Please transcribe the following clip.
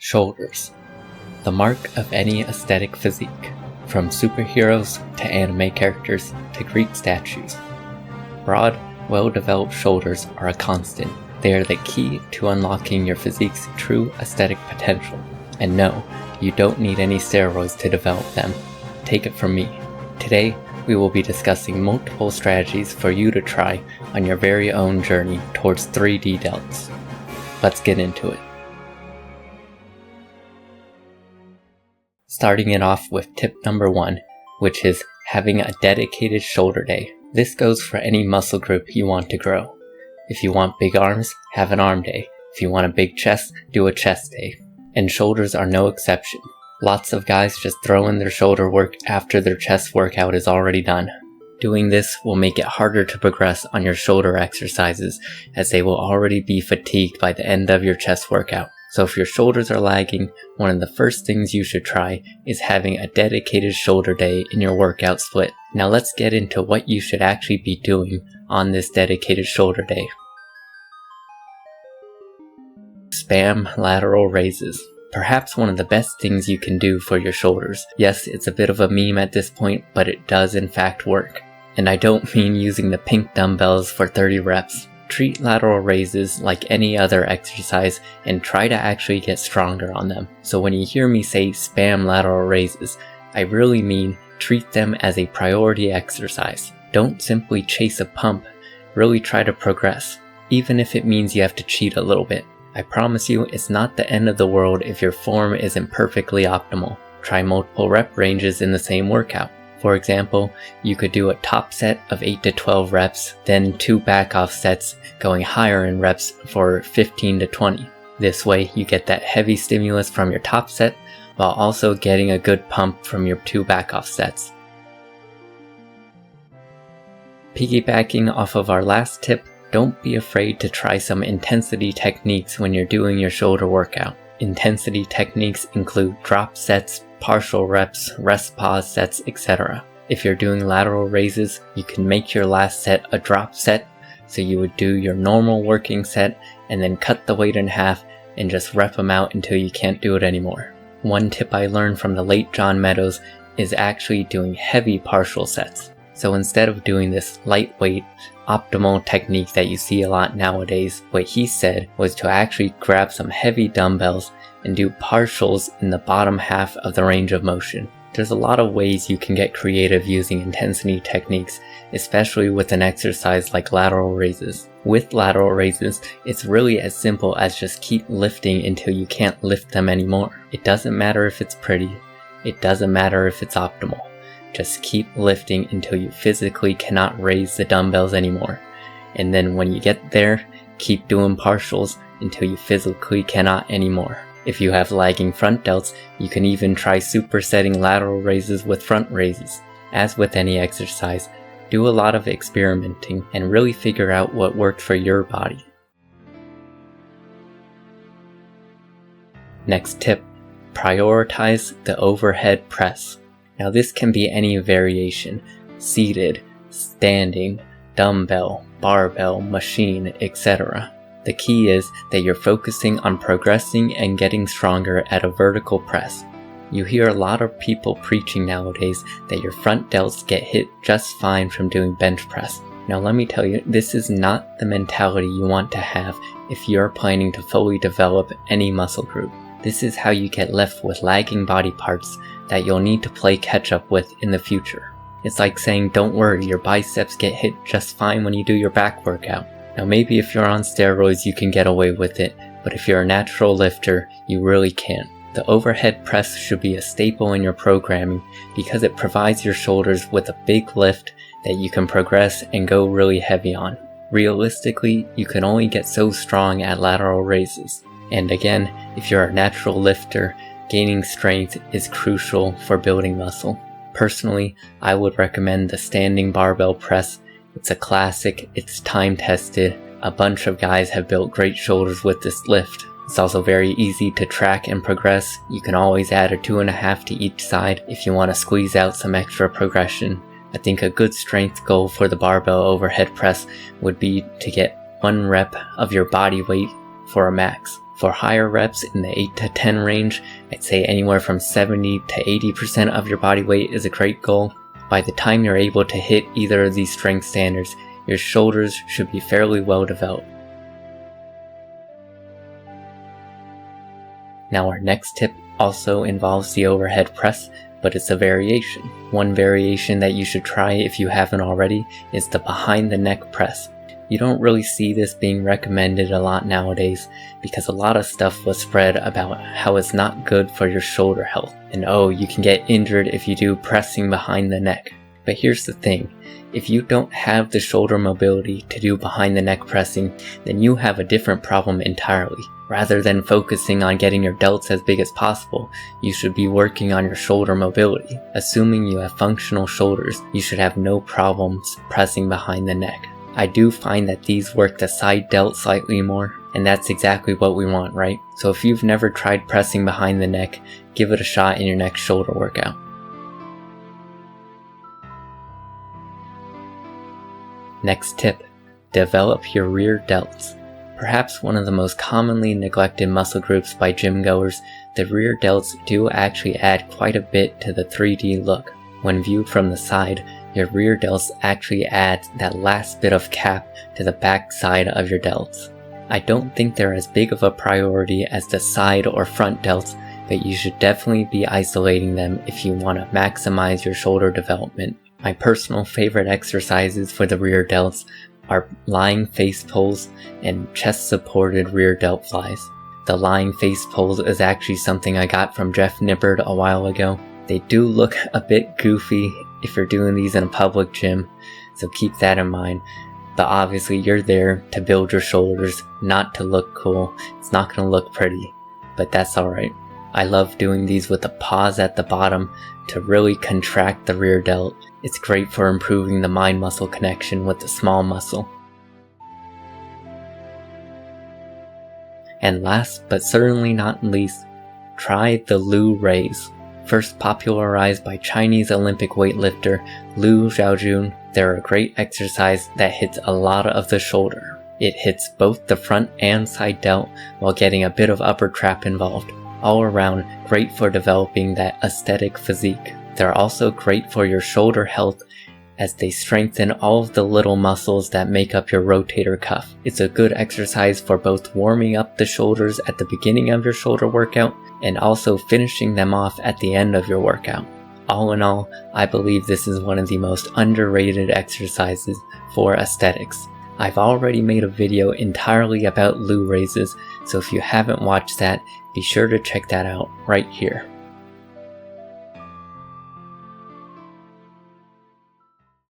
Shoulders. The mark of any aesthetic physique, from superheroes to anime characters to Greek statues. Broad, well-developed shoulders are a constant. They are the key to unlocking your physique's true aesthetic potential. And no, you don't need any steroids to develop them. Take it from me. Today, we will be discussing multiple strategies for you to try on your very own journey towards 3D delts. Let's get into it. Starting it off with tip number 1, which is having a dedicated shoulder day. This goes for any muscle group you want to grow. If you want big arms, have an arm day. If you want a big chest, do a chest day. And shoulders are no exception. Lots of guys just throw in their shoulder work after their chest workout is already done. Doing this will make it harder to progress on your shoulder exercises, as they will already be fatigued by the end of your chest workout. So if your shoulders are lagging, one of the first things you should try is having a dedicated shoulder day in your workout split. Now let's get into what you should actually be doing on this dedicated shoulder day. Spam lateral raises. Perhaps one of the best things you can do for your shoulders. Yes, it's a bit of a meme at this point, but it does in fact work. And I don't mean using the pink dumbbells for 30 reps. Treat lateral raises like any other exercise and try to actually get stronger on them. So when you hear me say spam lateral raises, I really mean treat them as a priority exercise. Don't simply chase a pump, really try to progress, even if it means you have to cheat a little bit. I promise you it's not the end of the world if your form isn't perfectly optimal. Try multiple rep ranges in the same workout. For example, you could do a top set of 8 to 12 reps, then 2 back off sets going higher in reps for 15 to 20. This way you get that heavy stimulus from your top set while also getting a good pump from your 2 back off sets. Piggybacking off of our last tip, don't be afraid to try some intensity techniques when you're doing your shoulder workout. Intensity techniques include drop sets, partial reps, rest pause sets, etc. If you're doing lateral raises, you can make your last set a drop set, so you would do your normal working set and then cut the weight in half and just rep them out until you can't do it anymore. One tip I learned from the late John Meadows is actually doing heavy partial sets. So instead of doing this lightweight, optimal technique that you see a lot nowadays, what he said was to actually grab some heavy dumbbells and do partials in the bottom half of the range of motion. There's a lot of ways you can get creative using intensity techniques, especially with an exercise like lateral raises. With lateral raises, it's really as simple as just keep lifting until you can't lift them anymore. It doesn't matter if it's pretty, it doesn't matter if it's optimal. Just keep lifting until you physically cannot raise the dumbbells anymore. And then when you get there, keep doing partials until you physically cannot anymore. If you have lagging front delts, you can even try supersetting lateral raises with front raises. As with any exercise, do a lot of experimenting and really figure out what worked for your body. Next tip, prioritize the overhead press. Now this can be any variation, seated, standing, dumbbell, barbell, machine, etc. The key is that you're focusing on progressing and getting stronger at a vertical press. You hear a lot of people preaching nowadays that your front delts get hit just fine from doing bench press. Now let me tell you, this is not the mentality you want to have if you're planning to fully develop any muscle group. This is how you get left with lagging body parts that you'll need to play catch up with in the future. It's like saying, don't worry, your biceps get hit just fine when you do your back workout. Now maybe if you're on steroids you can get away with it, but if you're a natural lifter, you really can't. The overhead press should be a staple in your programming because it provides your shoulders with a big lift that you can progress and go really heavy on. Realistically, you can only get so strong at lateral raises. And again, if you're a natural lifter, gaining strength is crucial for building muscle. Personally, I would recommend the standing barbell press. It's a classic, it's time tested. A bunch of guys have built great shoulders with this lift. It's also very easy to track and progress. You can always add a 2.5 to each side if you want to squeeze out some extra progression. I think a good strength goal for the barbell overhead press would be to get 1 rep of your body weight for a max. For higher reps in the 8 to 10 range, I'd say anywhere from 70 to 80% of your body weight is a great goal. By the time you're able to hit either of these strength standards, your shoulders should be fairly well developed. Now our next tip also involves the overhead press, but it's a variation. One variation that you should try if you haven't already is the behind the neck press. You don't really see this being recommended a lot nowadays because a lot of stuff was spread about how it's not good for your shoulder health. And you can get injured if you do pressing behind the neck. But here's the thing, if you don't have the shoulder mobility to do behind the neck pressing, then you have a different problem entirely. Rather than focusing on getting your delts as big as possible, you should be working on your shoulder mobility. Assuming you have functional shoulders, you should have no problems pressing behind the neck. I do find that these work the side delt slightly more, and that's exactly what we want, right? So if you've never tried pressing behind the neck, give it a shot in your next shoulder workout. Next tip, develop your rear delts. Perhaps one of the most commonly neglected muscle groups by gym goers, the rear delts do actually add quite a bit to the 3D look. When viewed from the side, your rear delts actually add that last bit of cap to the back side of your delts. I don't think they're as big of a priority as the side or front delts, but you should definitely be isolating them if you want to maximize your shoulder development. My personal favorite exercises for the rear delts are lying face pulls and chest supported rear delt flies. The lying face pulls is actually something I got from Jeff Nippard a while ago. They do look a bit goofy if you're doing these in a public gym, so keep that in mind. But obviously you're there to build your shoulders, not to look cool. It's not going to look pretty, but that's alright. I love doing these with a pause at the bottom to really contract the rear delt. It's great for improving the mind-muscle connection with the small muscle. And last but certainly not least, try the Lu raise. First popularized by Chinese Olympic weightlifter Lu Xiaojun, they're a great exercise that hits a lot of the shoulder. It hits both the front and side delt while getting a bit of upper trap involved. All around, great for developing that aesthetic physique. They're also great for your shoulder health as they strengthen all of the little muscles that make up your rotator cuff. It's a good exercise for both warming up the shoulders at the beginning of your shoulder workout and also finishing them off at the end of your workout. All in all, I believe this is one of the most underrated exercises for aesthetics. I've already made a video entirely about Lu raises, so if you haven't watched that, be sure to check that out right here.